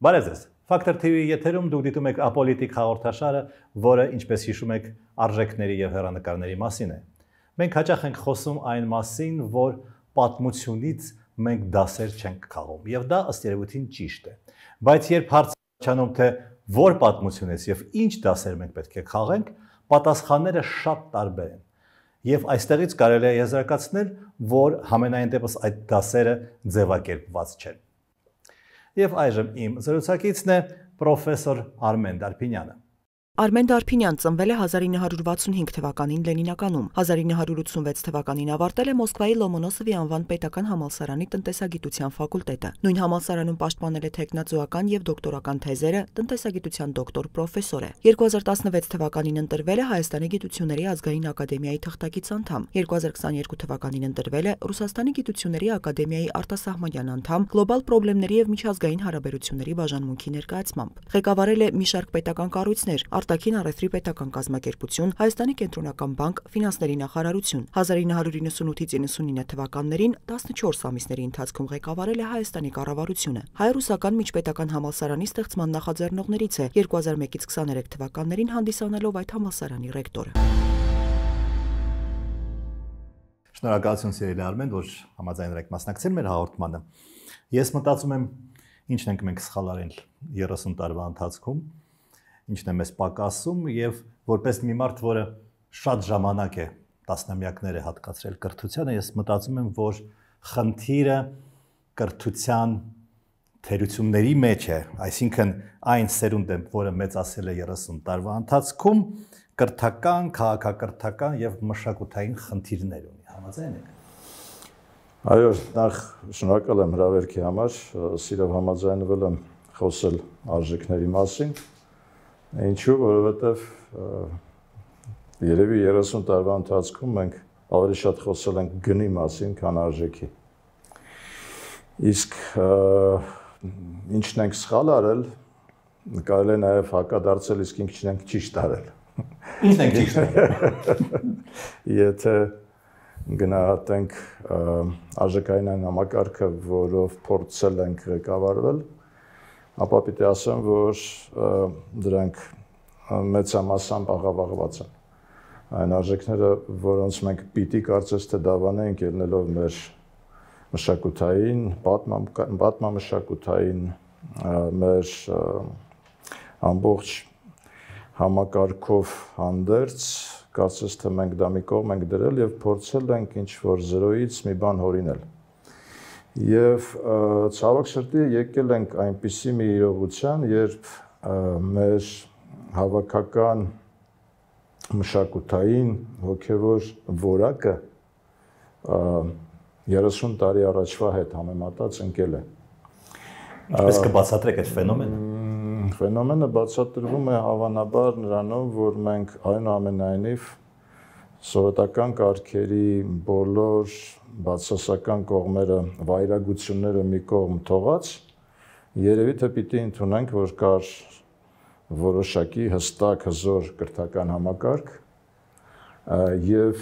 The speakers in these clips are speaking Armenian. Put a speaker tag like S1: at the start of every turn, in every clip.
S1: Բարև ձեզ։ Factor TV-ի եթերում դուք դիտում եք ապոլիտիկ հաղորդաշարը, որը, ինչպես հիշում եք, արժեքների եւ հեռանկարների մասին է։ Մենք հաճախ ենք խոսում այն մասին, որ պատմությունից մենք դասեր չենք քաղում, եւ դա ըստ երևույթին ճիշտ է։ Բայց երբ հարցանում թե որ պատմությունից եւ ինչ դասեր մենք պետք է քաղենք, պատասխանները շատ տարբեր են։ Եվ այստեղից կարելի է եզրակացնել, որ համենայն դեպս այդ դասերը ձևակերպված չեն։ Եվ այժմ իմ զրուցակիցն է պրոֆեսոր Արմեն Դարփինյանը։
S2: Արմեն Դարփինյան ծնվել է 1965 թվականին Լենինականում, 1986 թվականին ավարտել է Մոսկվայի Լոմոնոսովի անվան պետական համալսարանի տնտեսագիտության ֆակուլտետը։ Նույն համալսարանում պաշտպանել է թեկնածուական եւ դոկտորական թեզերը, տնտեսագիտության դոկտոր պրոֆեսոր է։ 2016 թվականին ընտրվել է Հայաստանի Գիտությունների ազգային ակադեմիայի թղթակից անդամ, 2022 թվականին ընտրվել է Ռուսաստանի Գիտությունների ակադեմիայի արտասահմանյան անդամ, գլոբալ պրոբլեմների եւ միջազգային հարաբերությունների բաժանմունքի ներկայացմամբ։ Ղեկավարել է մի շարք պետական կառույցներ, Արտաքին առևտրի պետական կազմակերպություն, Հայաստանի կենտրոնական բանկ, ֆինանսների նախարարություն։ 1998-ից 99 թվականներին 14 ամիսների ընթացքում ղեկավարել է Հայաստանի կառավարությունը։ Հայ-ռուսական միջպետական համալսարանի ստեղծման նախաձեռնողներից է, 2001-ից 23 թվականներին հանդիսանելով այդ համալսարանի ռեկտորը։
S1: Շնորհակալություն սիրելի Արմեն, որ համաձայնել եք մասնակցել մեր հաղորդմանը։ Ես մտածում եմ, ինչն ենք մենք սխալ արել 30 տարվա ընթացքում, ինչն է մեզ պակասում եւ որպես մի մարդ, որը շատ ժամանակ է տասնամյակներ է հատկացրել կրթությանը, ես մտածում եմ, որ խնդիրը կրթության թերությունների մեջ է, այսինքն այն սերունդը, որը մեծացել է 30 տարվա ընթացքում, կրթական, քաղաքակրթական եւ մշակութային խնդիրներ ունի, համաձայն եք։
S3: Այո, նախ շնորհակալ եմ հրավերքի համար, սիրով համաձայնվել եմ խոսել արժեքների մասին։ Ինչու, որովհետև երևի 30 տարվա ընթացքում մենք ավելի շատ խոսել ենք գնի մասին, քան արժեքի։ Իսկ ինչն ենք սխալ արել, կարելի է նաև հակադարձել, իսկ ինչն ենք ճիշտ արել։
S1: Ինչն ենք ճիշտ արել։
S3: Եթե գնահատենք արժեքային այն համակարգը, որով փորձել ենք ղեկավարվել, ապա պիտի ասեմ, որ դրանք մեծամասամբ աղավաղված են։ Այն արժեքները, որոնց մենք պիտի կարծես թե դավանենք ելնելով մեր մշակութային, պատմամշակութային, մեր ամբողջ համակարգով հանդերձ, կարծես թե մենք դա մի կողմ ենք դրել եւ փորձել ենք ինչ-որ զրոյից մի բան հորինել։ Եվ ցավոք սրտի եկել ենք այնպիսի մի իրողության, երբ մեր հավաքական մշակութային հոգևոր որակը 30 տարի առաջվա հետ համեմատած ընկել է։
S1: Ինչպես կբացատրեք այդ ֆենոմենը։
S3: Ֆենոմենը բացատրվում է հավանաբար նրանով, որ մենք այնուամենայնիվ սովետական կարգերի բոլոր բացասական կողմերը, վայրագությունները մի կողմ թողած, երևի թե պիտի ընդունենք, որ կար որոշակի հստակ հզոր կրթական համակարգ եւ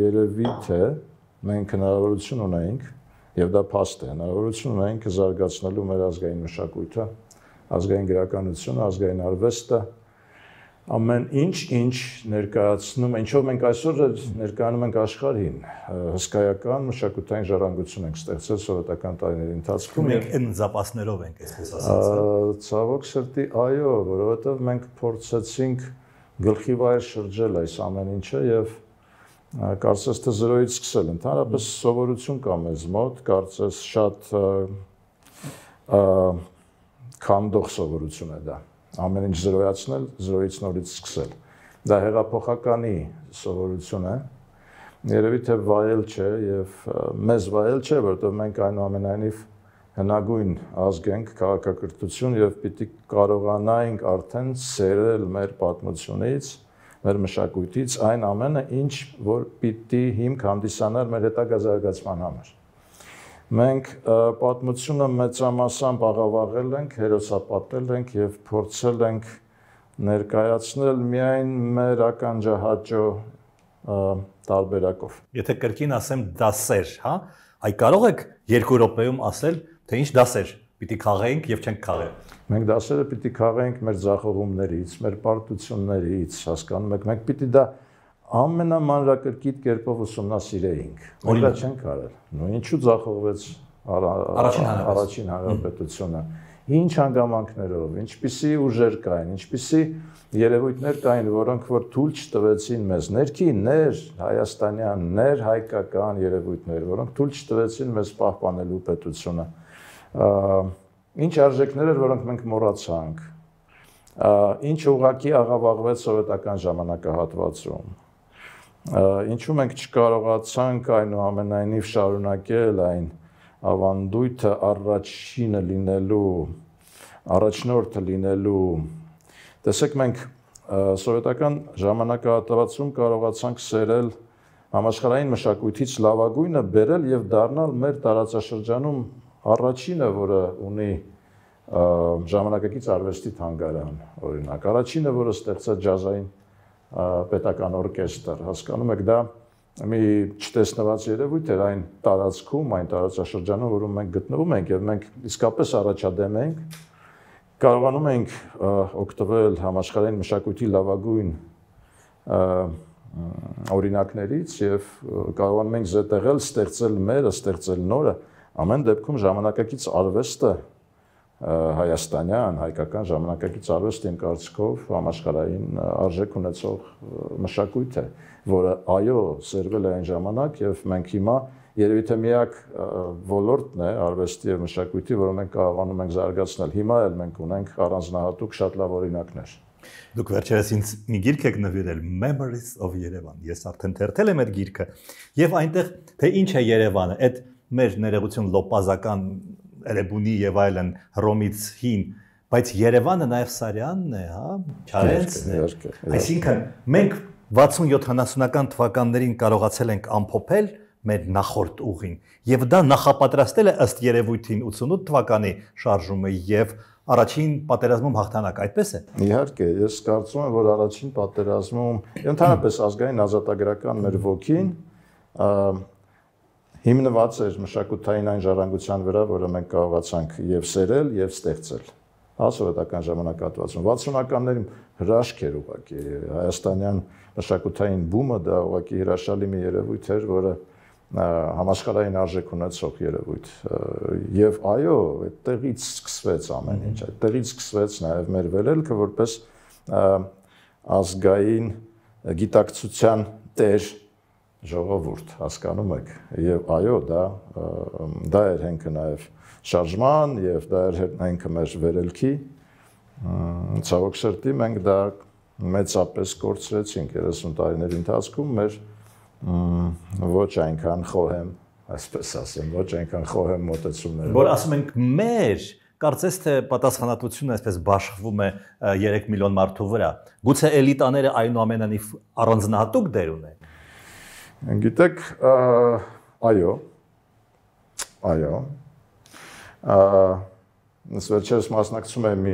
S3: երևի թե մենք հնարավորություն ունենք, եւ դա փաստ է, հնարավորություն ունենք զարգացնելու մեր ազգային մշակույթը, ազգային գրականությունը, ազգային արվեստը, ամեն ինչ ներկայացնում, ինչով մենք այսօր ներկայանում ենք աշխարհին, հսկայական մշակութային ժառանգություն ենք ստեղծել սովետական տարիների ընթացքում։
S1: Մենք այն զապասներով ենք, այսպես ասած։
S3: Ցավոք սրտի, այո, որովհետև մենք փորձեցինք գլխի վայր շրջել այս ամեն ինչը եւ կարծես թե զրոյից սկսել։ Ընդհանրապես սովորություն կա մեզ մոտ, կարծես շատ քանդող սովորություն է դա։ Ամեն ինչ զրոյացնել, զրոյից նորից սկսել։ Դա հեղափոխականի սովորություն է։ Երևի թե վայել չէ եւ մեզ վայել չէ, որովհետեւ մենք այնուամենայնիվ հնագույն ազգ ենք, քաղաքակրթություն եւ պիտի կարողանայինք արդեն սերել մեր պատմությունից, մեր մշակույթից այն ամենը, ինչ որ պիտի հիմք հանդիսանար մեր հետագա զարգացման համար։ Մենք պատմությունը մեծամասամբ աղավաղել ենք, հերոսապատել ենք եւ փորձել ենք ներկայացնել միայն մեր ականջահաճո տարբերակով։
S1: Եթե կրկին ասեմ դասեր, հա, այ կարող եք 2 րոպեում ասել, թե ինչ դասեր պիտի քաղեինք եւ չենք քաղել։
S3: Մենք դասերը պիտի քաղենք մեր ձախողումներից, մեր պարտություններից, հասկանում եք, մենք պիտի դա ամենամանրակրկիտ կերպով ուսումնասիրեինք։ Մենք դա չենք արել։ Նույն ինչու ձախողվեց առաջին հանրապետությունը։ Ինչ հանգամանքներով, ինչպիսի ուժեր կային, ինչպիսի երևույթներ կային, որոնք որ թույլ չտվեցին մեզ, ներքիններ, հայաստանյան, ներհայկական երևույթներ, որոնք թույլ չտվեցին մեզ պահպանելու պետությունը։ Ինչ արժեքներ էր, որոնք մենք մոռացանք, ինչ ուղղակի աղավաղվեց սովետական ժամանակահատվածում, ինչու մենք չկարողացանք այնուամենայնիվ շարունակել այն ավանդույթը առաջինը լինելու, առաջնորդը լինելու։ Տեսեք, մենք սովետական ժամանակահատվածում կարողացանք սերել համաշխարհային մշակույթից լավագույնը բերել եւ դառնալ մեր տարածաշրջանում առաջինը, որը ունի ժամանակակից արվեստի թանգարան, օրինակ, առաջինը, որը ստեղծեց ջազային պետական օրկեստր, հասկանում եք, դա մի չտեսնված երևույթ էր այն տարածքում, այն տարածաշրջանում, որում մենք գտնվում ենք եւ մենք իսկապես առաջադեմ ենք, կարողանում ենք օգտվել համաշխարհային մշակույթի լավագույն օրինակներից եւ կարողանում ենք զետեղել, ստեղծել մերը, ստեղծել նորը, ամեն դեպքում ժամանակակից արվեստը հայաստանյան, հայկական ժամանակակից արվեստը իմ կարծիքով համաշխարհային արժեք ունեցող մշակույթ է, որը այո, սերվել է այն ժամանակ եւ մենք հիմա երևի թե միակ ոլորտն է արվեստի եւ մշակույթի, որը մենք կարողանում ենք զարգացնել։ Հիմա էլ մենք ունենք առանձնահատուկ շատ լավ օրինակներ։
S1: Դուք վերջերս ինձ մի գիրք եք նվիրել Memories of Yerevan։ Ես արդեն թերթել եմ այդ գիրքը եւ այնտեղ թե ինչ է Երևանը, այդ մեր ներողություն լոպազական Էրեբունի եւ այլն Հռոմից հին, բայց Երևանը նաեւ Սարյանն է, հա, Չարենցն է։ Այսինքն մենք 60-70-ական թվականներին կարողացել ենք ամփոփել մեր նախորդ ուղին եւ դա նախապատրաստել է ըստ երևույթին 88 թվականի շարժումը եւ առաջին պատերազմում հաղթանակ, այդպես է։
S3: Իհարկե, ես կարծում եմ, որ առաջին պատերազմում ընդհանրապես ազգային ազատագրական մեր ոգին հիմնված էր մշակութային այն ժառանգության վրա, որը մենք կարողացանք եւ սերել եւ ստեղծել։ Սովետական ժամանակահատվածում 60-ականներին հրաշք էր ուղղակի հայաստանյան մշակութային բումը, դա ուղղակի հրաշալի մի երևույթ էր, որը համաշխարհային արժեք ունեցող երևույթ։ Եվ այո, այդտեղից սկսվեց ամեն ինչ, այդտեղից սկսվեց նաեւ մեր վերելքը որպես ազգային գիտակցության տեր ժողովուրդ, հասկանում եք, եւ այո, դա էր հենքը նաեւ շարժման եւ դա էր հենքը մեր վերելքի, ցավոք սրտի մենք դա մեծապես կորցրեցինք 30 տարիների ընթացքում մեր ոչ այնքան խոհեմ, այսպես ասեմ, ոչ այնքան խոհեմ մոտեցումները։
S1: Որ ասում ենք մեր, կարծես թե պատասխանատվությունը այսպես բաշխվում է 3 միլիոն մարդու վրա։ Գուցե էլիտաները այնուամենայնիվ առանձնահատուկ դեր ունեն։
S3: Գիտեք, այո, ես վերջերս մասնակցում եմ մի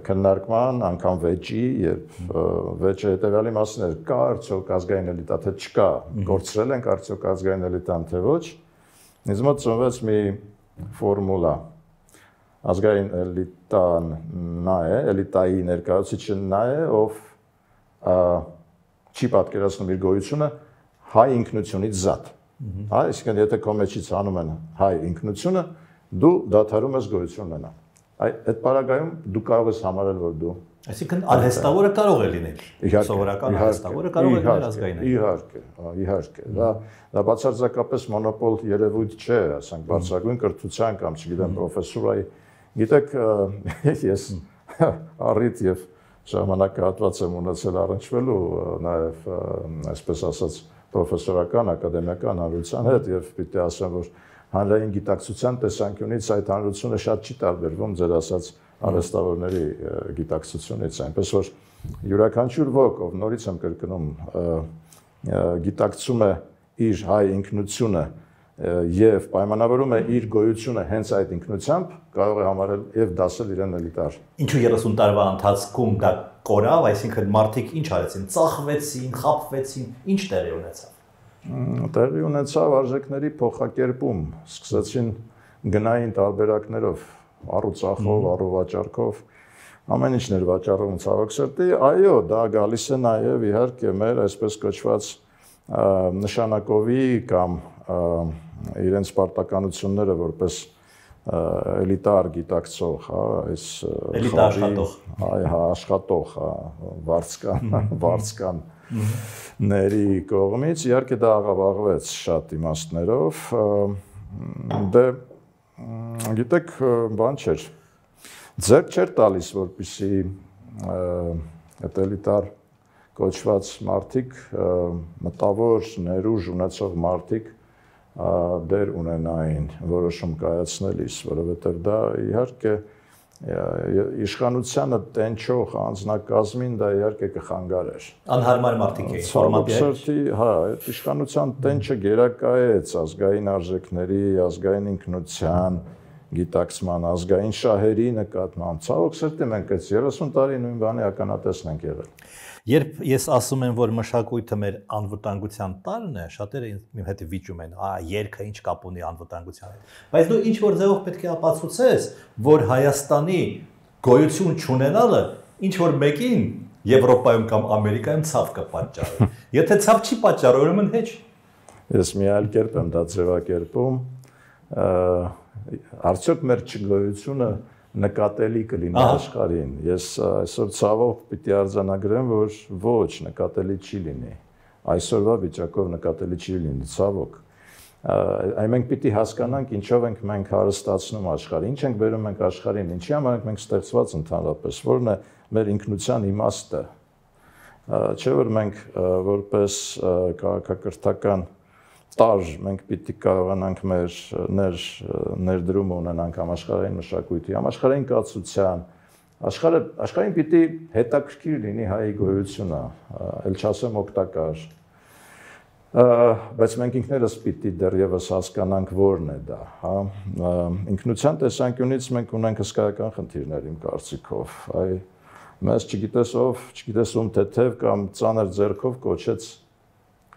S3: քննարկման, անգամ վեճի, երբ վեճը հետևյալի մասին էր, կա արդյոք ազգային էլիտա, թե չկա, կորցրել ենք արդյոք ազգային էլիտան, թե ոչ, ինձ մոտ ծնվեց մի ֆորմուլա, ազգային էլիտան նա է, էլիտայի ներկայացուցիչը նա է, ով չի պատկերացնում իր գոյությունը հայ ինքնությունից զատ։ Այսինքն, եթե քո մեջից հանում են հայ ինքնությունը, դու դադարում ես գոյություն ունենալ։ Այդ պարագայում դու կարող ես համարել, որ դու
S1: Այսինքն արհեստավորը կարող է լինել։ Սովորական արհեստավորը կարող է լինել ազգային։
S3: Իհարկե։ Դա բացարձակապես մոնոպոլ երևույթ չէ, ասենք բարձրագույն կրթության կամ չգիտեմ պրոֆեսորայի։ Գիտեք, ես առիթ եւ ժամանակահատված եմ ունեցել առնչվելու նաեւ այսպես ասած պրոֆեսորական ակադեմիական հանրության հետ եւ պիտի ասեմ, որ հանրային գիտակցության տեսանկյունից այդ հանրությունը շատ չի տարբերվում ձեր ասած արհեստավորների գիտակցությունից, այնպես որ յուրաքանչյուր ոք, ով նորից եմ կրկնում, գիտակցում է իր հայ ինքնությունը եւ պայմանավորում է իր գոյությունը հենց այդ ինքնությամբ, կարող է համարել եւ դասել իրեն էլիտար։
S1: Ինչու 30 տարվա ընթացքում դա կորավ, այսինքն մարդիկ ինչ արեցին, ծախվեցին, խաբվեցին, ինչ տեղի ունեցավ։
S3: Տեղի ունեցավ արժեքների փոխակերպում, սկսեցին գնային տարբերակներով առուծախով, առուվաճառքով, ամեն ինչն էր վաճառում ցավոք սրտի, այո, դա գալիս է նաև իհարկե մեր այսպես կոչված նշանակովի կամ իրենց պարտականությունները որպես էլիտար գիտակցող, հա, այս
S1: էլիտար աշխատող,
S3: աշխատող, վարձկանների կողմից իհարկե դա աղավաղվեց շատ իմաստներով, դե գիտեք, բան չէր, ձեռք չէր տալիս, որպեսզի այդ էլիտար կոչված մարդիկ, մտավոր ներուժ ունեցող մարդիկ դեր ունենային որոշում կայացնելիս, որովհետև դա իհարկե իշխանությանը տենչող անձնակազմին դա իհարկե կխանգարեր։
S1: Անհարմար մարդիկ էին, ֆորմատի,
S3: հա, այդ իշխանության տենչը գերակայեց ազգային արժեքների, ազգային ինքնության, գիտակցման, ազգային շահերի նկատմամբ։ Ցավոք սրտի մենք այս 30 տարի նույն բանի ականատեսն ենք եղել։
S1: Երբ ես ասում եմ, որ մշակույթը մեր անվտանգության տարրն է, շատերը իմ հետ վիճում են, երգը ինչ կապ ունի անվտանգության հետ։ Բայց դու ինչ որ ձևով պետք է ապացուցես, որ Հայաստանի գոյություն չունենալը ինչ որ մեկին Եվրոպայում կամ Ամերիկայում ցավ կպատճառի։ Եթե ցավ չի պատճառ, ուրեմն հեչ։
S3: Ես մի այլ կերպ եմ դա ձևակերպում, արդյոք մեր չգոյությունը նկատելի կլինի աշխարհին։ Ես այսօր ցավով պիտի արձանագրեմ, որ ոչ, նկատելի չի լինի։ Այսօրվա վիճակով նկատելի չի լինի, ցավոք։ Այն մենք պիտի հասկանանք, ինչով ենք մենք հարստացնում աշխարհը, ինչ ենք բերում մենք աշխարհին, ինչի համար ենք մենք ստեղծված ընդհանրապես, որն է մեր ինքնության իմաստը։ Չէ՞ որ մենք որպես քաղաքակրթական տարր մենք պիտի կարողանանք մեր ներդրումը ունենանք համաշխարհային մշակույթի, համաշխարհային կացության, աշխարհին պիտի հետաքրքիր լինի հայի գոյությունը, ել չասեմ օգտակար, բայց մենք ինքներս պիտի դեռևս հասկանանք որն է դա, հա, ինքնության տեսանկյունից մենք ունենք հսկայական խնդիրներ իմ կարծիքով, մեզ չգիտես ով, չգիտես ում թեթև կամ ծանր ձեռքով կոչեց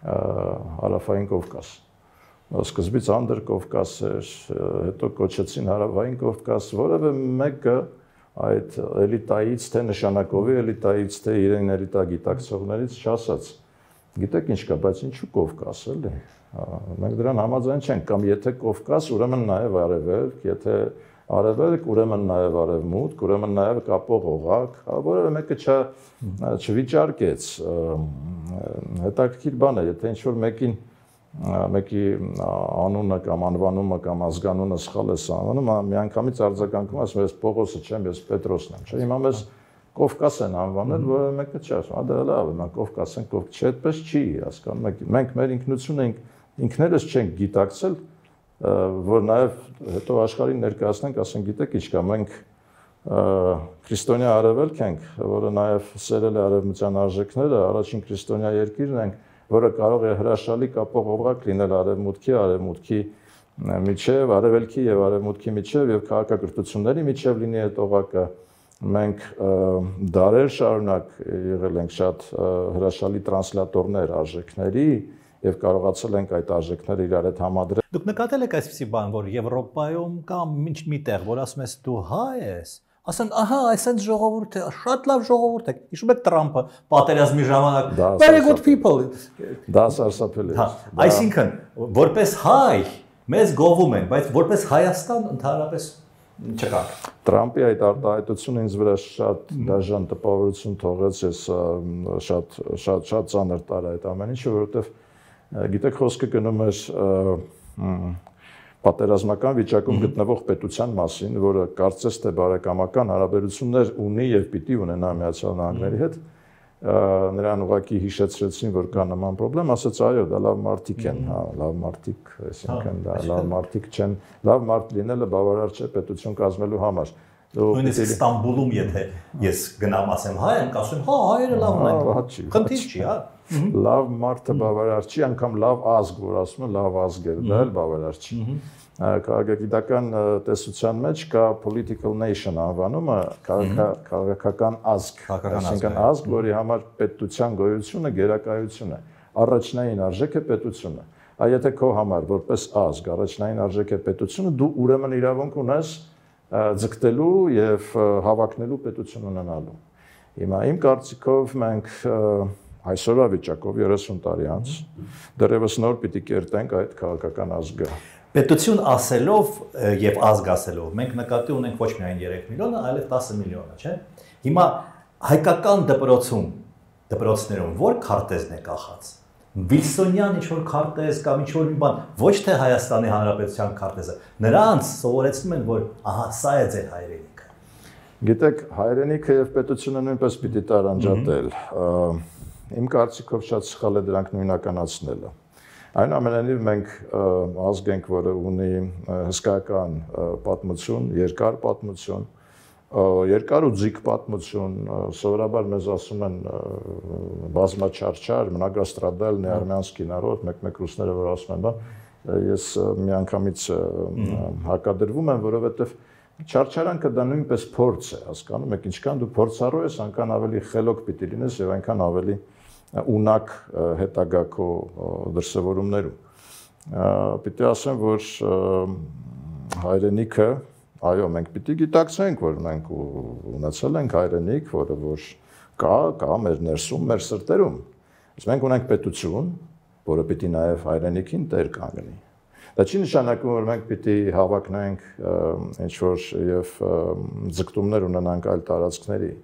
S3: Հարավային Կովկաս։ Սկզբից Անդր Կովկաս էր, հետո կոչեցին Հարավային Կովկաս, որևէ մեկը այդ էլիտայից, թե նշանակովի էլիտայից, թե իրեն էլիտա գիտակցողներից չասաց։ Գիտեք ինչ կա, բայց ինչու Կովկաս, էլի։ Մենք դրան համաձայն չենք, կամ եթե Կովկաս, ուրեմն նաև Արևելք, եթե Արևելք, ուրեմն նաև Արևմուտք, ուրեմն նաև կապող օղակ, որևէ մեկը չվիճարկեց։ Հետաքրքիր բան է, եթե ինչ-որ մեկի անունը կամ անվանումը կամ ազգանունը սխալ է անվանում, միանգամից արձագանքում ասում ես Պողոսը չեմ, ես Պետրոսն եմ, չէ՞, հիմա մեզ Կովկաս են անվանել, որևէ մեկը չի ասում, դա լավ է, մենք Կովկաս ենք, չէ, այդպես չի, հասկանում եք, մենք մեր ինքնությունը ինքներս չենք գիտակցել, որ նաև հետո աշխարհին ներկայացնենք, ասենք, գիտեք ինչ կա, մենք քրիստոնյա արևելք ենք, որը նաև սերել է արևմտյան արժեքները, առաջին քրիստոնյա երկիրն ենք, որը կարող է հրաշալի կապող օղակ լինել արևմուտքի միջև, արևելքի եւ արևմուտքի միջև եւ քաղաքակրթությունների միջև լինի այդ օղակը։ Մենք դարեր շարունակ եղել ենք շատ հրաշալի տրանսլատորներ արժեքների եւ կարողացել ենք այդ արժեքները իրար հետ համադրել։
S1: Դուք նկատել եք այսպիսի բան, որ Եվրոպայում կամ միտեղ, որ ասում ես դու հայ ես, ասեն, ահա, այսպես ժողովուրդ է, շատ լավ ժողովուրդ է։ Հիշում եք Տրամփը պատերազմի ժամանակ, very good people։
S3: Դա սարսափելի է։
S1: Այսինքն, որպես հայ մեզ գովում են, բայց որպես Հայաստան ընդհանրապես չկա։
S3: Տրամփի այդ արտահայտությունը ինձ վրա շատ դաժան տպավորություն թողեց, ես շատ ծանր տարա այդ ամեն ինչը, որովհետև գիտեք խոսքը գնում էր պատերազմական վիճակում գտնվող պետության մասին, որը կարծես թե բարեկամական հարաբերություններ ունի եւ պիտի ունենա Միացյալ Նահանգների հետ, նրան ուղղակի հիշեցրեցին, որ կա նման խնդրեմ, ասաց այո, դա լավ մարդիկ են, հա, լավ մարդիկ, այսինքն դա լավ մարդիկ չեն, լավ մարդ լինելը բավարար չէ պետություն կազմելու համար։
S1: Նույնիսկ Ստամբուլում, եթե ես գնամ ասեմ հայ եմ, ասում հա, հայերը լավն են։ Խնդիր չի, հա։
S3: Լավ մարդը բավարար չի, անգամ լավ ազգ, որ ասում են լավ ազգ է, դա էլ բավարար չի։ Քաղաքագիտական տեսության մեջ կա political nation անվանումը, քաղաքական ազգ, այսինքն ազգ, որի համար պետության գոյությունը գերակայություն է։ Առաջնային արժեք է պետությունը։ Եթե քո համար որպես ազգ առաջնային արժեք է պետությունը, դու ուրեմն իրավունք ունես ձգտելու եւ հավակնելու պետություն ունենալու։ Հիմա իմ կարծիքով մենք այսօրվա վիճակով 30 տարի անց դեռևս նոր պիտի կերտենք այդ քաղաքական ազգը։
S1: Պետություն ասելով եւ ազգ ասելով մենք նկատի ունենք ոչ միայն 3 միլիոնը, այլև 10 միլիոնը, չէ՞։ Հիմա հայկական դպրոցներում որ քարտեզն է կախած։ Վիլսոնյան ինչ-որ քարտեզ կամ ինչ-որ մի բան, ոչ թե Հայաստանի Հանրապետության քարտեզը։ Նրանց սովորեցնում են, որ ահա սա է ձեր հայրենիքը։
S3: Գիտեք, հայրենիքը եւ պետությունը նույնպես պիտի տարանջատել։ Իմ կարծիքով շատ սխալ է դրանք նույնականացնելը։ Այնուամենայնիվ մենք ազգ ենք, որը ունի հսկայական պատմություն, երկար պատմություն, երկար ու ձիգ պատմություն, սովորաբար մեզ ասում են բազմաչարչար, многострадальный армянский народ, մեկ-մեկ ռուսները որ ասում են, ես միանգամից հակադրվում եմ, որովհետև չարչարանքը դա նույնպես փորձ է, հասկանում եք, ինչքան դու փորձառու ես, այնքան ավելի խելոք պիտի լինես եւ այնքան ավելի ունակ հետագա քո դրսևորումներում։ Պիտի ասեմ, որ հայրենիքը, այո, մենք պիտի գիտակցենք, որ մենք ունեցել ենք հայրենիք, որը որ կա մեր ներսում, մեր սրտերում։ Իսկ մենք ունենք պետություն, որը պիտի նաև հայրենիքին տեր կանգնի։ Դա չի նշանակում, որ մենք պիտի հավակնենք ինչ-որ եւ ձգտումներ ունենանք այլ տարածքների։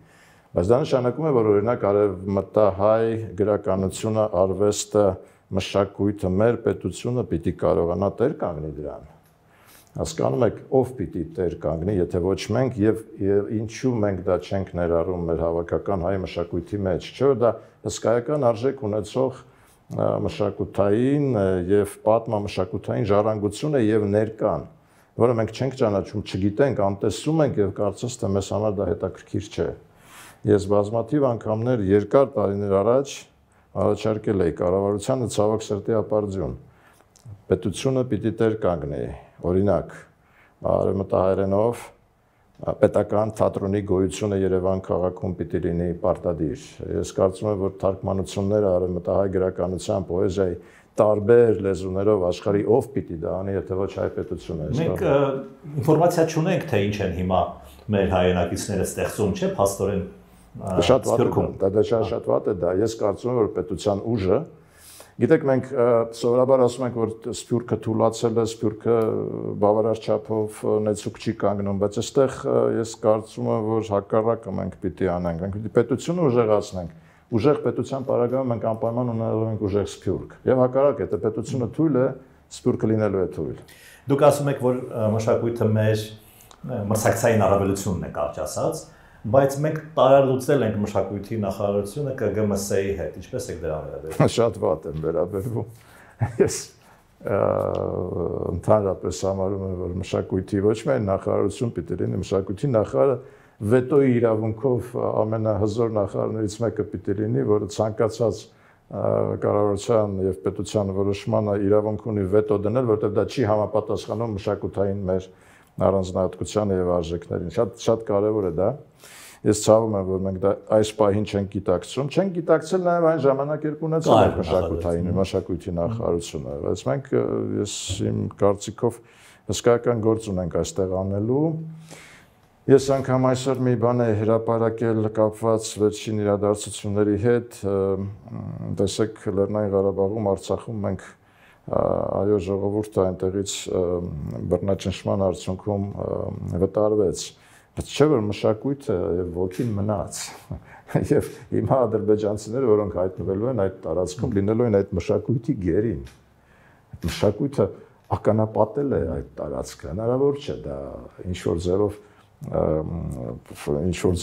S3: Բայց դա նշանակում է, որ օրինակ արևմտահայ գրականությունը, արվեստը, մշակույթը, մեր պետությունը պիտի կարողանա տեր կանգնի դրան։ Հասկանում եք, ով պիտի տեր կանգնի, եթե ոչ մենք եւ ինչու մենք դա չենք ներառում մեր հավաքական հայ մշակույթի մեջ, չէ՞ դա հսկայական արժեք ունեցող մշակութային եւ պատմամշակութային ժառանգություն է եւ ներկան, որը մենք չենք ճանաչում, չգիտենք, անտեսում ենք եւ կարծես թե մեզ համար դա հետաքրքիր չէ։ Ես բազմաթիվ անգամներ երկար տարիներ առաջ առաջարկել էի կառավարությանը ցավոք սրտի ապարդյուն։ Պետությունը պիտի տեր կանգնի, օրինակ, արևմտահայերենով պետական թատրոնի գոյությունը Երևան քաղաքում պիտի լինի պարտադիր։ Ես կարծում եմ, որ թարգմանությունները արևմտահայ գրականության, պոեզիայի տարբեր լեզուներով աշխարհի ով պիտի դա անի, եթե ոչ հայ պետությունը։
S1: Մենք ինֆորմացիա չունենք, թե ինչ են հիմա մեր հայրենակիցները ստեղծում, չէ՞, փաստորեն
S3: շատ վատ է, շատ վատ է դա։ Ես կարծում եմ, որ պետության ուժը, գիտեք, մենք սովորաբար ասում ենք, որ սփյուռքը թուլացել է, սփյուռքը բավարար չափով նեցուկ չի կանգնում, բայց այստեղ ես կարծում եմ, որ հակառակը մենք պիտի անենք, մենք պիտի պետությունը ուժեղացնենք, ուժեղ պետության պարագայում մենք անպայման ունենալու ենք ուժեղ սփյուռք, եւ հակառակը, եթե պետությունը թույլ է, սփյուռքը լինելու է թույլ։
S1: Դուք ասում եք, որ մշակույթը մեր մրցակցային առավելությունն է, կարճ ասած, բայց մենք տարալուծել ենք մշակույթի նախարարությունը ԿԳՄՍ-ի հետ, ինչպես եք դրան վերաբերվում։
S3: Շատ վատ եմ վերաբերվում։ Ես ընդհանրապես համարում եմ, որ մշակույթի ոչ միայն նախարարություն պիտի լինի, մշակույթի նախարարը վետոյի իրավունքով ամենահզոր նախարարներից մեկը պիտի լինի, որը ցանկացած կառավարության եւ պետության որոշմանը իրավունք ունի վետո դնել, որովհետեւ դա չի համապատասխանում մշակութային մեր առանձնահատկությանը եւ արժեքներին։ Շատ կարեւոր է դա։ Ես ցավում եմ, որ մենք դա այս պահին չենք գիտակցում, չենք գիտակցել նաեւ այն ժամանակ, երբ ունեցել ենք մշակույթի նախարարությունը, բայց մենք ես իմ կարծիքով հսկայական գործ ունենք այստեղ անելու։ Ես անգամ այսօր մի բան է հրապարակել կապված վերջին իրադարձությունների հետ, տեսեք Լեռնային Ղարաբաղում, Արցախում մենք այո ժողովուրդը այնտեղից բռնաճնշման արդյունքում վտարվեց, բայց չէ որ մշակույթը եւ ոգին մնաց եւ հիմա ադրբեջանցիները, որոնք հայտնվելու են այդ տարածքում, լինելու են այդ մշակույթի գերին։ Մշակույթը ականապատել է այդ տարածքը, հնարավոր չէ դա ինչ-որ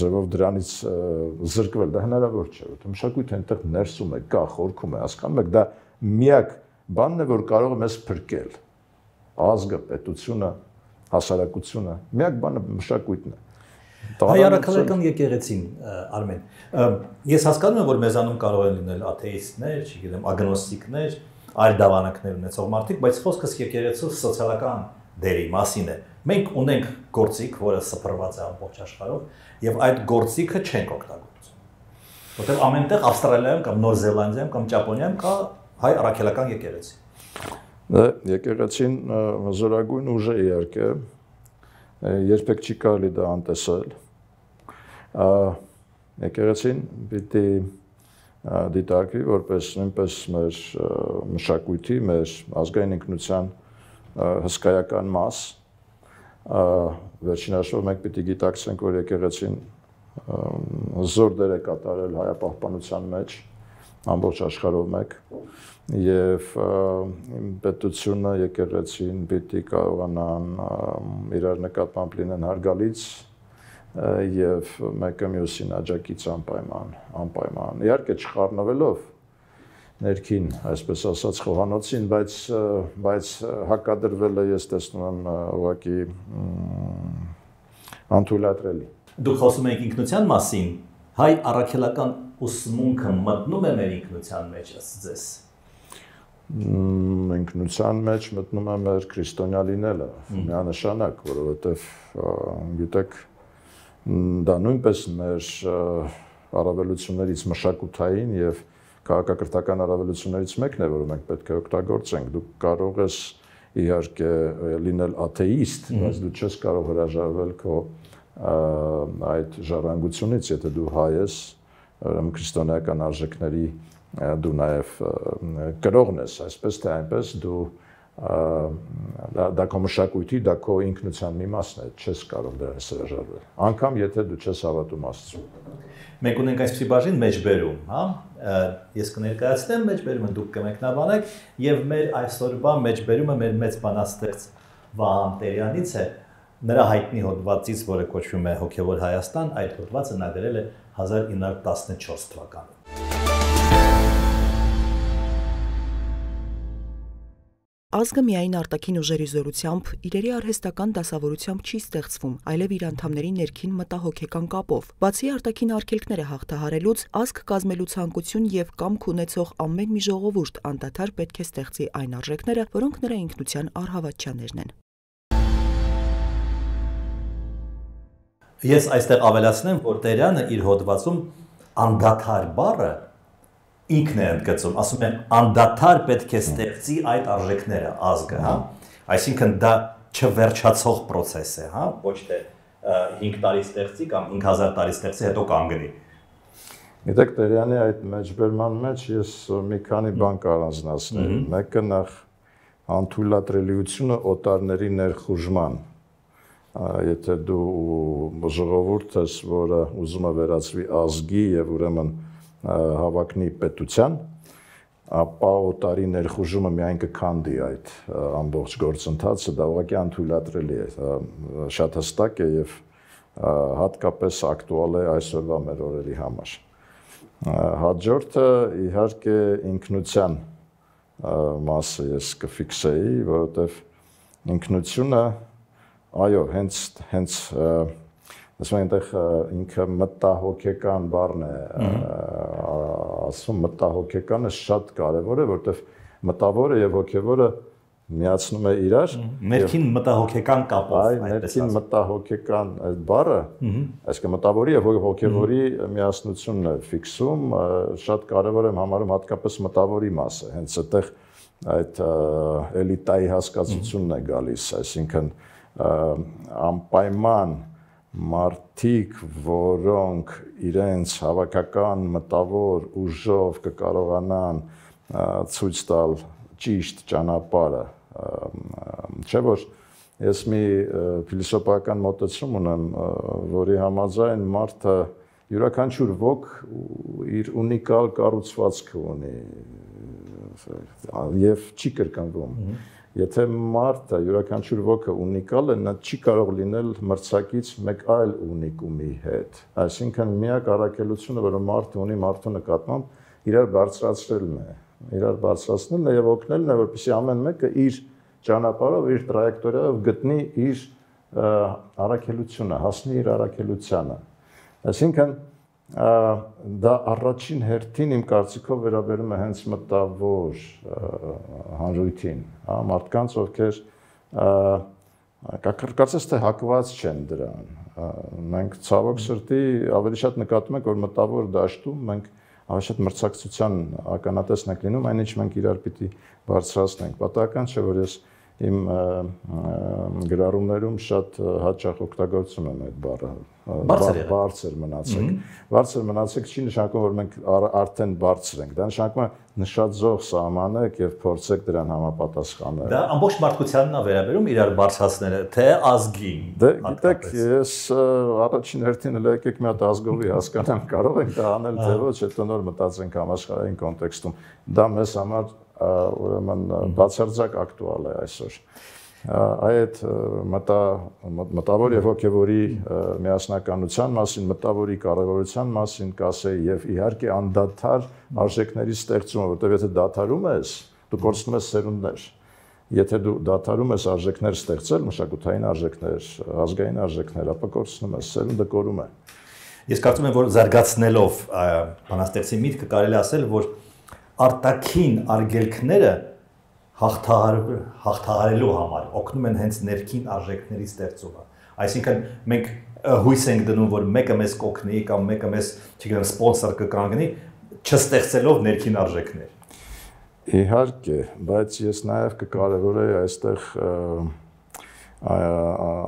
S3: ձևով դրանից զրկվել, դա հնարավոր չէ, որտեղ մշակույթը այնտեղ ներսում է, կա, խորքում է, հասկանում եք, դա միակ բանն է, որ կարող է մեզ փրկել, ազգը, պետությունը, հասարակությունը, միակ բանը մշակույթն է։
S1: Հայ առաքելական եկեղեցին, Արմեն, ես հասկանում եմ, որ մեզանում կարող են լինել աթեիստներ, չգիտեմ, ագնոստիկներ, այլ դավանանքներ ունեցող մարդիկ, բայց խոսքս եկեղեցու սոցիալական դերի մասին է։ Մենք ունենք գործիք, որը սփռված է ամբողջ աշխարհով, եւ այդ գործիքը չենք օգտագործում։ Որտեղ ամենտեղ Ավստրալիայում կամ Նոր Զելանդիայում կամ Ճապոնիայում կա հայ առաքելական եկեղեցի։
S3: Եկեղեցին զորագույն ուժ է իհարկե, երբեք չի կարելի դա անտեսել։ Եկեղեցին պիտի դիտարկվի որպես նույնպես մեր մշակույթի, մեր ազգային ինքնության հսկայական մաս։ Վերջին հաշվով մենք պիտի գիտակցենք, որ եկեղեցին զոր դեր է կատարել հայապահպանության մեջ ամբողջ աշխարհով մեկ եւ պետությունը եկեղեցին պիտի կարողանան իրար նկատմամբ լինեն հարգալից եւ մեկը մյուսին աջակից անպայման իհարկե չխառնվելով ներքին այսպես ասած խոհանոցին բայց հակադրվելը ես տեսնում եմ ուղղակի անթույլատրելի։ Դուք
S1: խոսում եք ինքնության մասին, հայ առաքելական ուսմունքը մտնում է մեր ինքնության մեջ, ըստ ձեզ։
S3: Ինքնության մեջ մտնում է մեր քրիստոնյա լինելը, միանշանակ, որովհետև գիտեք դա նույնպես մեր առավելություններից մշակութային եւ քաղաքակրթական առավելություններից մեկն է, որը մենք պետք է օգտագործենք։ Դու կարող ես իհարկե լինել աթեիստ, բայց դու չես կարող հրաժարվել քո այդ ժառանգությունից, եթե դու հայ ես, ուրեմն քրիստոնեական արժեքների դու նաև կրողն ես, այսպես թե այնպես դու դա քո մշակույթի, դա քո ինքնության մի մասն է, չես կարող դրանից հրաժարվել, անգամ եթե դու չես հավատում Աստծուն։
S1: Մենք ունենք այսպիսի բաժին մեջբերում, հա, ես կներկայացնեմ մեջբերումը, դուք կմեկնաբանեք եւ մեր այսօրվա մեջբերումը մեր մեծ բանաստեղծ Վահան Տերյանից է, նրա հայտնի հոդվածից, որը կոչվում է Հոգևոր Հայաստան, այդ հոդվածը նա գրել է 1914 թվականին։
S2: Ազգը միայն արտաքին ուժերի զորությամբ, իրերի արհեստական դասավորությամբ չի ստեղծվում, այլև իր անդամների ներքին մտահոգեկան կապով։ Բացի արտաքին արգելքները հաղթահարելուց, ազգ կազմելու ցանկություն եւ կամք ունեցող ամեն մի ժողովուրդ անդադար պետք է ստեղծի այն արժեքները, որոնք նրա ինքնության առհավատչաներն են։
S1: Ես այստեղ ավելացնեմ, որ Տերյանը իր հոդվածում անդադար բառը ինքն է ընդգծում, ասում են անդադար պետք է ստեղծի այդ արժեքները ազգը, հա, այսինքն դա չվերջացող process է, հա, ոչ թե 5 տարի ստեղծի կամ 5000 տարի ստեղծի, հետո կանգնի։
S3: Գիտեք, Տերյանի այդ մեջբերման մեջ ես մի քանի բան կառանձնացնեմ։ Մեկը նախ անթույլատրելիությունը օտարների ներխուժման։ Եթե դու ժողովուրդ ես, որը ուզում է վերածվի ազգի եւ ուրեմն հավակնի պետության, ապա օտարի ներխուժումը միայն կքանդի այդ ամբողջ գործընթացը, դա ուղղակի անթույլատրելի է, շատ հստակ է եւ հատկապես ակտուալ է այսօրվա մեր օրերի համար։ Հաջորդը իհարկե ինքնության մասը ես կֆիքսեի, որովհետեւ ինքնությունը, այո, հենց ասում այնտեղ ինքը մտահոգեկան բառն է, ասում մտահոգեկանը շատ կարևոր է, որտեվ մտավորը եւ հոգեվորը միացնում է իրար։
S1: Ներքին մտահոգեկան կապով,
S3: ներքին մտահոգեկան այդ բառը, այսինքն մտավորի եւ հոգեվորի միասնությունն է ֆիքսում, շատ կարևոր եմ համարում հատկապես մտավորի մասը, հենց այդտեղ այդ էլիտայի հասկացությունն է գալիս, այսինքն անպայման մարդիկ, որոնք իրենց հավաքական մտավոր ուժով կկարողանան ցույց տալ ճիշտ ճանապարհը, չէ՞ որ ես մի փիլիսոփայական մոտեցում ունեմ, որի համաձայն մարդը յուրաքանչյուր ոք իր ունիկալ կառուցվածքը ունի եւ չի կրկնվում։ Եթե մարդը յուրաքանչյուր ոքը ունիկալ է, նա չի կարող լինել մրցակից մեկ այլ ունիկումի հետ։ Այսինքն միակ առաքելությունը, որը մարդը ունի մարդու նկատմամբ, իրար բարձրացնելն է, եւ օգնելն է, որպեսզի ամեն մեկը իր ճանապարհով, իր տրայեկտորիայով գտնի իր առաքելությունը, հասնի իր առաքելությանը։ Այսինքն դա առաջին հերթին իմ կարծիքով վերաբերում է հենց մտավոր հանրույթին, հա, մարդկանց, ովքեր կարծես թե հակված չեն դրան։ Մենք ցավոք սրտի ավելի շատ նկատում ենք, որ մտավոր դաշտում մենք ավելի շատ մրցակցության ականատեսն ենք լինում, այնինչ մենք իրար պիտի բարձրացնենք։ Պատահական չէ, որ ես իմ գրառումներում շատ հաճախ օգտագործում եմ այդ բառը։ Բարձր մնացեք։ Բարձր մնացեք չի նշանակում, որ մենք արդեն բարձր ենք։ Դա նշանակում է նշաձող սահմանեք եւ փորձեք դրան համապատասխանել։
S1: Դա ամբողջ մարդկությանն է վերաբերում իրար բարձրացնելը, թե ազգին։
S3: Դե գիտեք, ես առաջին հերթին էլ եկեք մի հատ ազգովի հասկանամ, կարող ենք դա անել թե ոչ, հետո նոր մտածենք համաշխարհային կոնտեքստում։ Դա մեզ համար ուրեմն բացարձակ ակտուալ է այսօր։ Այդ մտավոր եւ հոգեվորի միասնականության մասին, մտավորի կարևորության մասին կասեի եւ իհարկե անդադար արժեքների ստեղծումը, որտեղ եթե դադարում ես, դու կորցնում ես սերունդներ։ Եթե դու դադարում ես արժեքներ ստեղծել, մշակութային արժեքներ, ազգային արժեքներ, ապա կորցնում ես, սերունդը կորում է։
S1: Ես կարծում եմ, որ զարգացնելով բանաստեղծի միտքը կարելի ասել, որ արտաքին արգելքները հաղթահարելու համար օգնում են հենց ներքին արժեքների ստեղծումը։ Այսինքն մենք հույս ենք դնում, որ մեկը մեզ կօգնի կամ մեկը մեզ, չգիտեմ, սպոնսոր կկանգնի, չստեղծելով ներքին արժեքներ։
S3: Իհարկե, բայց ես նաև կկարևորեի այստեղ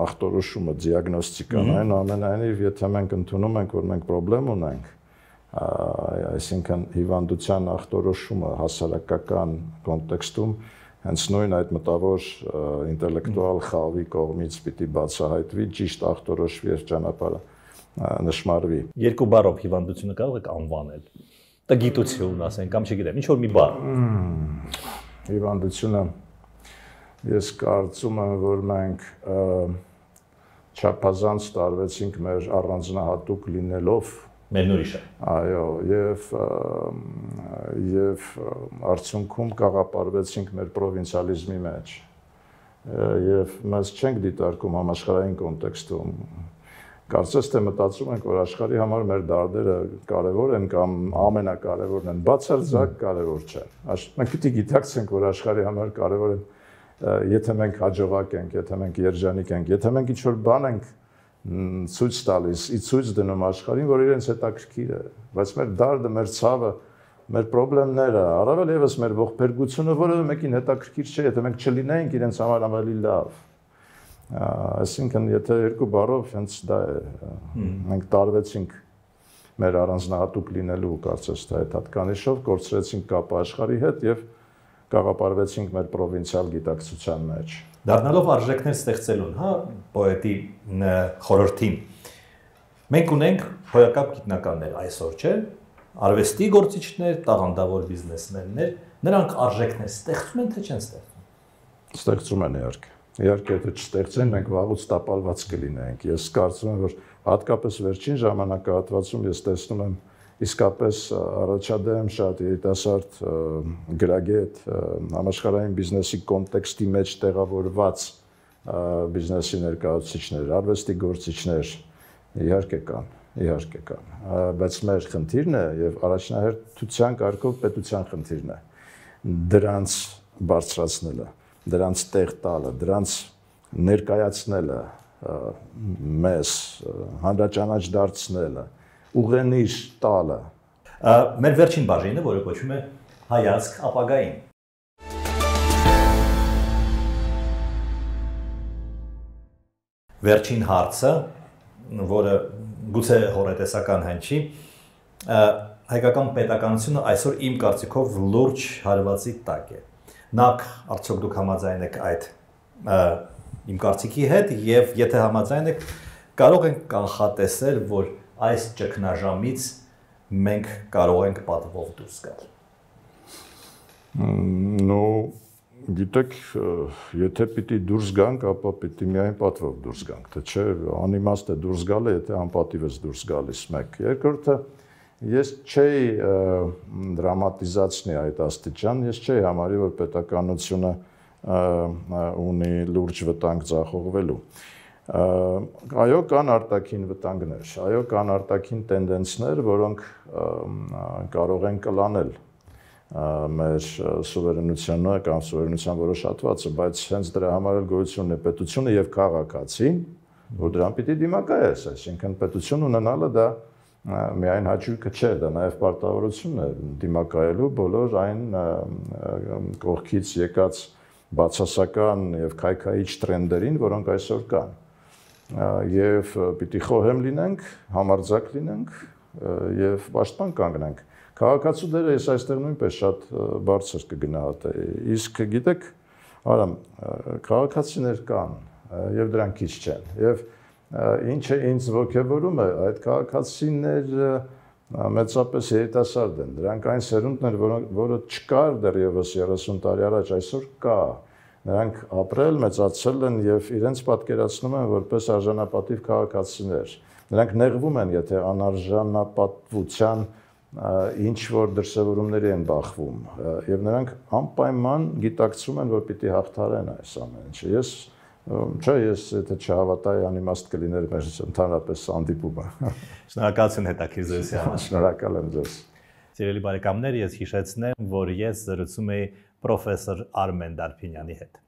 S3: ախտորոշումը, դիագնոստիկան, այնուամենայնիվ, եթե մենք ընդունում ենք, որ մենք խնդրեմ ունենք, այսինքն հիվանդության ախտորոշումը հասարակական կոնտեքստում հենց նույն այդ մտավոր ինտելեկտուալ խավի կողմից պիտի բացահայտվի, ճիշտ ախտորոշվի եւ ճանապարհը նշмарվի։
S1: Երկու բառով հիվանդությունը կարող եք անվանել։ Տգիտություն ասենք, կամ չգիտեմ, ինչ որ մի բառ։
S3: Հիվանդությունը ես կարծում եմ, որ մենք չափազանց տարվեցինք մեր առանձնահատուկ լինելով
S1: Մեր նորիշը։
S3: Այո, եւ արդյունքում կաղապարվեցինք մեր պրովինցիալիզմի մեջ։ Եվ մենք չենք դիտարկում համաշխարհային կոնտեքստում։ Կարծես թե մտածում ենք, որ աշխարհի համար մեր դարդերը կարևոր են կամ ամենակարևորն են, բացարձակ կարևոր չեն։ Մենք պիտի գիտակցենք, որ աշխարհի համար կարևոր են, եթե մենք հաջողակ ենք, եթե մենք երջանիկ ենք, եթե մենք ինչ-որ բան ենք ցույց տալիս, ցույց դնում աշխարհին, որ իրենց հետաքրքիր է, բայց մեր դարդը, մեր ցավը, մեր խնդիրները, առավել եւս մեր ողբերգությունը որևէ մեկին հետաքրքիր չէ, եթե մենք չլինենք իրենց համար ավելի լավ։ Այսինքն, եթե երկու բառով հենց դա է, մենք տարվեցինք մեր առանձնահատուկ լինելու, կարծես թե այդ հատկանիշով, կորցրեցինք կապը աշխարհի հետ եւ կաղապարվեցինք մեր պրովինցիալ գիտակցության մեջ։
S1: Դառնալով արժեքներ ստեղծելուն, հա, պոետի խորհրդին։ Մենք ունենք հոյակապ գիտնականներ այսօր, չէ՞, արվեստի գործիչներ, տաղանդավոր բիզնեսմեններ, նրանք արժեքներ ստեղծում են թե չեն ստեղծում։
S3: Ստեղծում են իհարկե։ Իհարկե, եթե չստեղծեն, մենք վաղուց տապալված կլինենք։ Ես կարծում եմ, որ հատկապես վերջին ժամանակահատվածում ես տեսնում եմ իսկապես առաջադեմ շատ երիտասարդ գրագետ համաշխարհային բիզնեսի կոնտեքստի մեջ տեղավորված բիզնեսի ներկայացուցիչներ, արվեստի գործիչներ իհարկե կան, բայց մեր խնդիրն է եւ առաջնահերթության կարգով պետության խնդիրն է դրանց բարձրացնելը, դրանց տեղ տալը, դրանց ներկայացնելը մեզ հանրաճանաչ դարձնելը, ուղենիշ տալը։
S1: Մեր վերջին բաժինը, որը կոչվում է հայացք ապագային։ Վերջին հարցը, որը գուցե հորետեսական հնչի, հայկական պետականությունը այսօր իմ կարծիքով լուրջ հարվածի տակ է։ Նախ արդյոք դուք համաձայն եք այդ իմ կարծիքի հետ եւ եթե համաձայն եք, կարող ենք կանխատեսել, որ այս ճգնաժամից մենք կարող ենք պատվով դուրս գալ։
S3: Ну, գիտեք, եթե պիտի դուրս գանք, ապա պիտի միայն պատվով դուրս գանք, թե չէ, անիմաստ է դուրս գալը, եթե անպատիվ ես դուրս գալիս մեկ։ Երկրորդը, ես չէի դրամատիզացնի այդ աստիճան, ես չէի համարի, որ պետականությունը ունի լուրջ վտանգ ձախողվելու։ Այո, կան արտաքին վտանգներ, այո, կան արտաքին տենդենսներ, որոնք կարող են կլանել մեր սուվերենությունը կամ սուվերենության որոշ հատվածը, բայց հենց դրա համար էլ գոյություն է պետությունը եւ քաղաքացին, որ դրան պիտի դիմակայես, այսինքն պետություն ունենալը դա միայն հաճույքը չէ, դա նաեւ պարտավորություն է դիմակայելու բոլոր այն կողքից եկած բացասական եւ քայքայիչ տրենդերին, որոնք այսօր կան։ Եվ պիտի խոհեմ լինենք, համարձակ լինենք եւ պաշտպան կանգնենք։ Քաղաքացու դերը ես այստեղ նույնպես շատ բարձր կգնահատեի։ Իսկ գիտեք, Արամ, քաղաքացիներ կան եւ դրանք քիչ չեն։ Եվ ինչը ինձ ոգևորում է, այդ քաղաքացիները մեծապես երիտասարդ են։ Դրանք այն սերունդն են, որը չկար դեռևս 30 տարի առաջ, այսօր կա։ Նրանք ապրել, մեծացել են եւ իրենց պատկերացնում են որպես արժանապատիվ քաղաքացիներ։ Նրանք նեղվում են, եթե անարժանապատվության ինչ որ դրսևորումների են բախվում եւ նրանք անպայման գիտակցում են, որ պիտի հաղթարեն այս ամեն ինչը։ Ես եթե չհավատայի անիմաստ կլիներ մեր ընդհանրապես հանդիպումը։
S1: Շնորհակալություն հետաքրքիր զրույցի։
S3: Շնորհակալ եմ ձեզ։
S1: Սիրելի բարեկամներ, ես հիշեցնեմ, որ ես զրուցում եի պրոֆեսոր Արմեն Դարփինյանի հետ։